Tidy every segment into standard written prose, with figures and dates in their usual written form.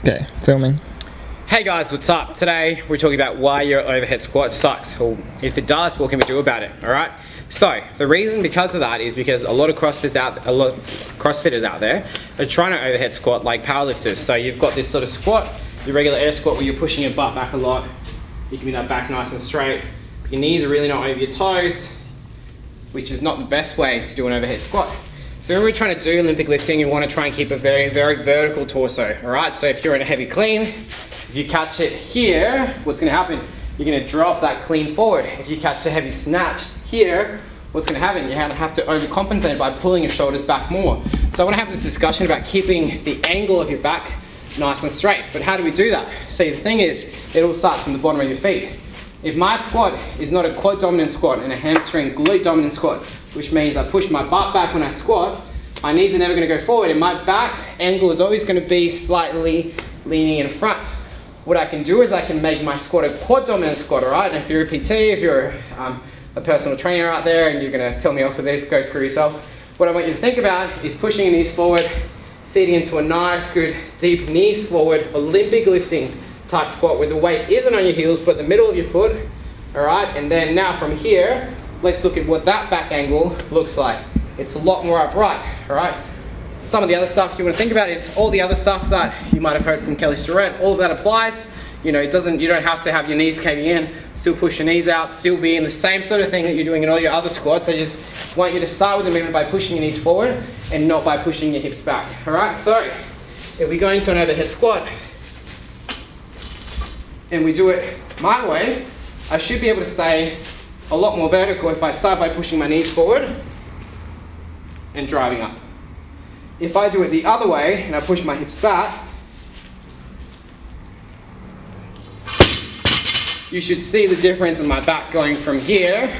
Okay, filming. Hey guys, what's up? Today we're talking about why your overhead squat sucks, or if it does, what can we do about it, alright? So, the reason because of that is because a lot of CrossFitters out there are trying to overhead squat like powerlifters. So you've got this sort of squat, your regular air squat where you're pushing your butt back a lot, you can be that back nice and straight, your knees are really not over your toes, which is not the best way to do an overhead squat. So when we're trying to do Olympic lifting, you want to try and keep a very, very vertical torso, alright? So if you're in a heavy clean, if you catch it here, what's going to happen? You're going to drop that clean forward. If you catch a heavy snatch here, what's going to happen? You're going to have to overcompensate by pulling your shoulders back more. So I want to have this discussion about keeping the angle of your back nice and straight. But how do we do that? See, the thing is, it all starts from the bottom of your feet. If my squat is not a quad dominant squat and a hamstring glute dominant squat, which means I push my butt back when I squat, my knees are never going to go forward and my back angle is always going to be slightly leaning in front. What I can do is I can make my squat a quad dominant squat, alright? And if you're a PT, if you're a personal trainer out there and you're going to tell me off for this, go screw yourself. What I want you to think about is pushing your knees forward, feeding into a nice, good, deep knees forward, Olympic lifting type squat where the weight isn't on your heels but the middle of your foot, alright? And then now from here, let's look at what that back angle looks like. It's a lot more upright, alright? Some of the other stuff you want to think about is all the other stuff that you might have heard from Kelly Starrett. All of that applies. You know, you don't have to have your knees caving in, still push your knees out, still be in the same sort of thing that you're doing in all your other squats. I just want you to start with the movement by pushing your knees forward and not by pushing your hips back, alright? So, if we go into an overhead squat and we do it my way, I should be able to stay a lot more vertical if I start by pushing my knees forward and driving up. If I do it the other way and I push my hips back, you should see the difference in my back going from here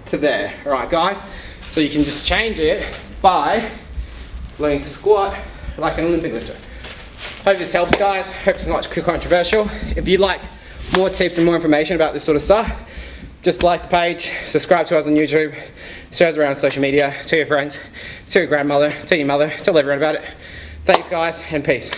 to there. Alright guys, so you can just change it by learning to squat like an Olympic lifter. Hope this helps guys, hope it's not too controversial. If you'd like more tips and more information about this sort of stuff, just like the page, subscribe to us on YouTube, share us around social media, tell your friends, tell your grandmother, tell your mother, tell everyone about it. Thanks guys, and peace.